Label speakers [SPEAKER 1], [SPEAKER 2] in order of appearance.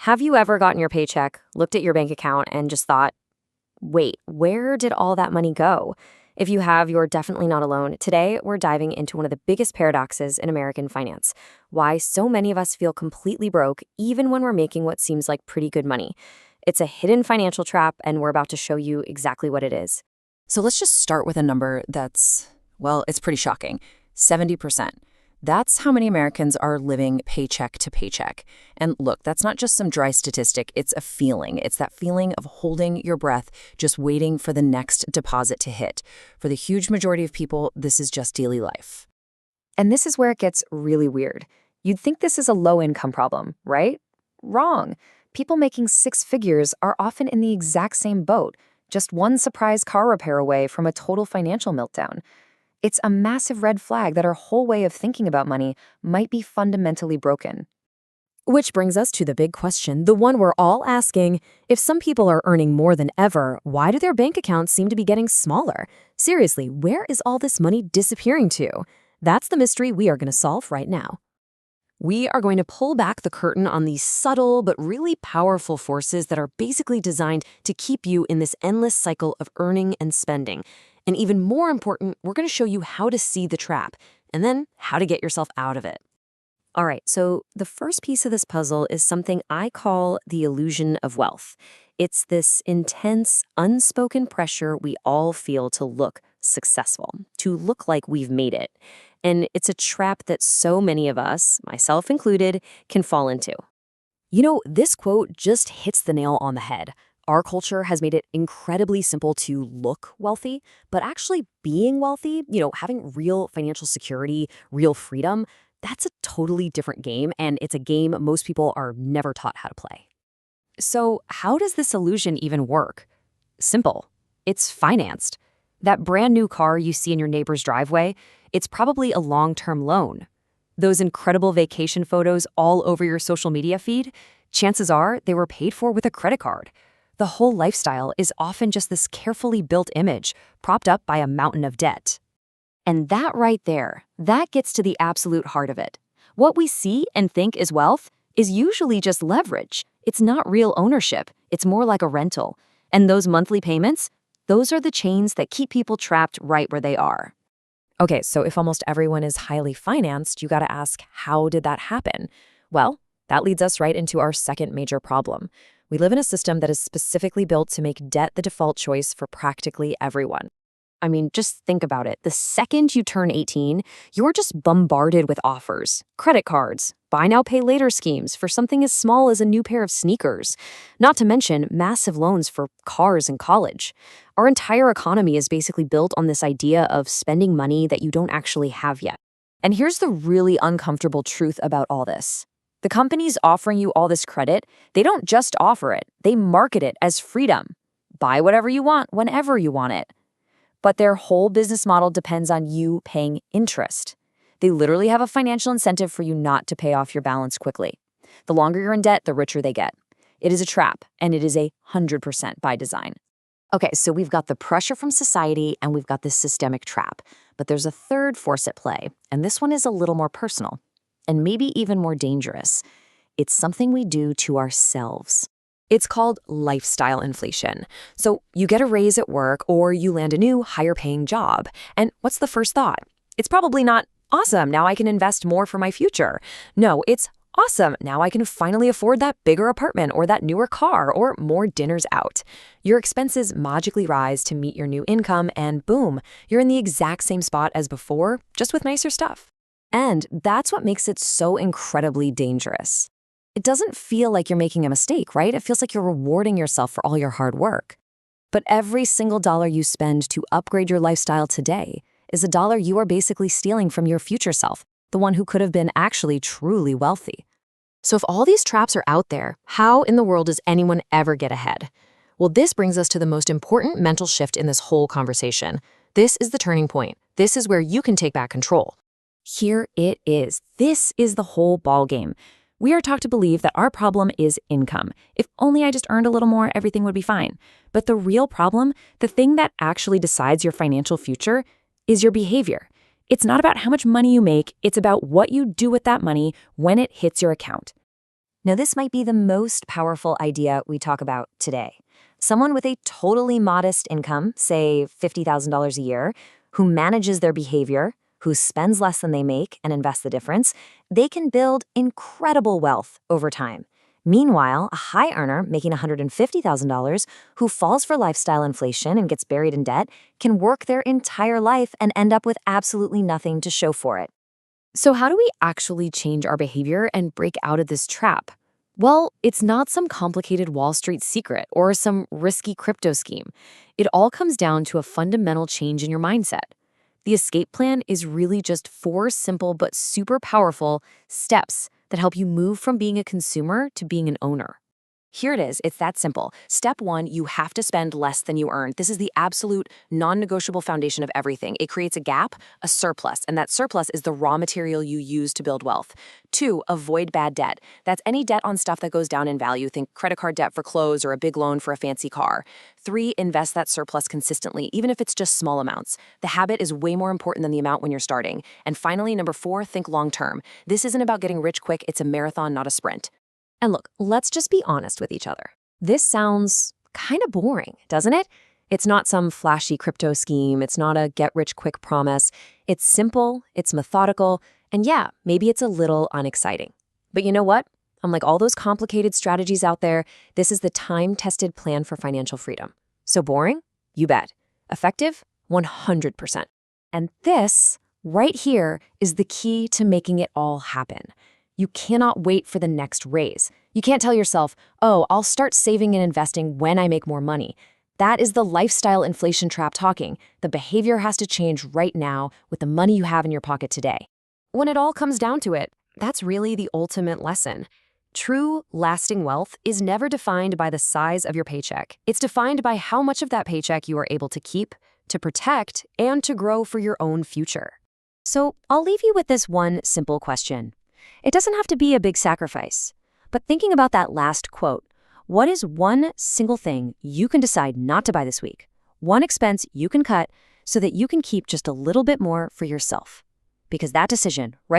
[SPEAKER 1] Have you ever gotten your paycheck, looked at your bank account, and just thought, wait, where did all that money go? If you have, you're definitely not alone. Today, we're diving into one of the biggest paradoxes in American finance: why so many of us feel completely broke even when we're making what seems like pretty good money. It's a hidden financial trap, and we're about to show you exactly what it is.
[SPEAKER 2] So let's just start with a number well, it's pretty shocking. 70%. That's how many Americans are living paycheck to paycheck. And look, that's not just some dry statistic, it's a feeling. It's that feeling of holding your breath, just waiting for the next deposit to hit. For the huge majority of people, this is just daily life.
[SPEAKER 1] And this is where it gets really weird. You'd think this is a low-income problem, right? Wrong. People making six figures are often in the exact same boat, just one surprise car repair away from a total financial meltdown. It's a massive red flag that our whole way of thinking about money might be fundamentally broken. Which brings us to the big question, the one we're all asking: if some people are earning more than ever, why do their bank accounts seem to be getting smaller? Seriously, where is all this money disappearing to? That's the mystery we are going to solve right now. We are going to pull back the curtain on these subtle but really powerful forces that are basically designed to keep you in this endless cycle of earning and spending. And even more important, we're going to show you how to see the trap and then how to get yourself out of it. All right, so the first piece of this puzzle is something I call the illusion of wealth. It's this intense, unspoken pressure we all feel to look successful, to look like we've made it. And it's a trap that so many of us, myself included, can fall into. You know, this quote just hits the nail on the head. Our culture has made it incredibly simple to look wealthy, but actually being wealthy, having real financial security, real freedom, that's a totally different game, and it's a game most people are never taught how to play. So how does this illusion even work? Simple. It's financed. That brand new car you see in your neighbor's driveway, it's probably a long-term loan. Those incredible vacation photos all over your social media feed, chances are they were paid for with a credit card. The whole lifestyle is often just this carefully built image propped up by a mountain of debt. And that right there, that gets to the absolute heart of it. What we see and think is wealth is usually just leverage. It's not real ownership. It's more like a rental. And those monthly payments, those are the chains that keep people trapped right where they are. Okay, so if almost everyone is highly financed, you got to ask, how did that happen? Well, that leads us right into our second major problem. We live in a system that is specifically built to make debt the default choice for practically everyone. I mean, just think about it. The second you turn 18, you're just bombarded with offers, credit cards, buy now, pay later schemes for something as small as a new pair of sneakers, not to mention massive loans for cars and college. Our entire economy is basically built on this idea of spending money that you don't actually have yet. And here's the really uncomfortable truth about all this. The companies offering you all this credit, they don't just offer it, they market it as freedom. Buy whatever you want whenever you want it. But their whole business model depends on you paying interest. They literally have a financial incentive for you not to pay off your balance quickly. The longer you're in debt, the richer they get. It is a trap, and it is 100% by design. Okay, so we've got the pressure from society, and we've got this systemic trap. But there's a third force at play, and this one is a little more personal, and maybe even more dangerous. It's something we do to ourselves. It's called lifestyle inflation. So you get a raise at work or you land a new, higher-paying job. And what's the first thought? It's probably not, awesome, now I can invest more for my future. No, it's awesome, now I can finally afford that bigger apartment or that newer car or more dinners out. Your expenses magically rise to meet your new income and boom, you're in the exact same spot as before, just with nicer stuff. And that's what makes it so incredibly dangerous. It doesn't feel like you're making a mistake, right? It feels like you're rewarding yourself for all your hard work. But every single dollar you spend to upgrade your lifestyle today is a dollar you are basically stealing from your future self, the one who could have been actually truly wealthy. So if all these traps are out there, how in the world does anyone ever get ahead? Well, this brings us to the most important mental shift in this whole conversation. This is the turning point. This is where you can take back control. Here it is. This is the whole ballgame. We are taught to believe that our problem is income. If only I just earned a little more, everything would be fine. But the real problem, the thing that actually decides your financial future, is your behavior. It's not about how much money you make, it's about what you do with that money when it hits your account. Now, this might be the most powerful idea we talk about today. Someone with a totally modest income, say $50,000 a year, who manages their behavior, who spends less than they make and invests the difference, they can build incredible wealth over time. Meanwhile, a high earner making $150,000 who falls for lifestyle inflation and gets buried in debt can work their entire life and end up with absolutely nothing to show for it.
[SPEAKER 2] So, how do we actually change our behavior and break out of this trap? Well, it's not some complicated Wall Street secret or some risky crypto scheme. It all comes down to a fundamental change in your mindset. The escape plan is really just 4 simple but super powerful steps that help you move from being a consumer to being an owner. Here it is. It's that simple. Step 1, you have to spend less than you earn. This is the absolute non-negotiable foundation of everything. It creates a gap, a surplus, and that surplus is the raw material you use to build wealth. 2, avoid bad debt. That's any debt on stuff that goes down in value. Think credit card debt for clothes or a big loan for a fancy car. 3, invest that surplus consistently, even if it's just small amounts. The habit is way more important than the amount when you're starting. And finally, number 4, think long-term. This isn't about getting rich quick. It's a marathon, not a sprint. And look, let's just be honest with each other. This sounds kind of boring, doesn't it? It's not some flashy crypto scheme. It's not a get-rich-quick promise. It's simple, it's methodical, and yeah, maybe it's a little unexciting. But you know what? Unlike all those complicated strategies out there, this is the time-tested plan for financial freedom. So boring? You bet. Effective? 100%. And this, right here, is the key to making it all happen. You cannot wait for the next raise. You can't tell yourself, oh, I'll start saving and investing when I make more money. That is the lifestyle inflation trap talking. The behavior has to change right now with the money you have in your pocket today. When it all comes down to it, that's really the ultimate lesson. True, lasting wealth is never defined by the size of your paycheck. It's defined by how much of that paycheck you are able to keep, to protect, and to grow for your own future. So I'll leave you with this one simple question. It doesn't have to be a big sacrifice. But thinking about that last quote, what is one single thing you can decide not to buy this week? One expense you can cut so that you can keep just a little bit more for yourself? Because that decision, right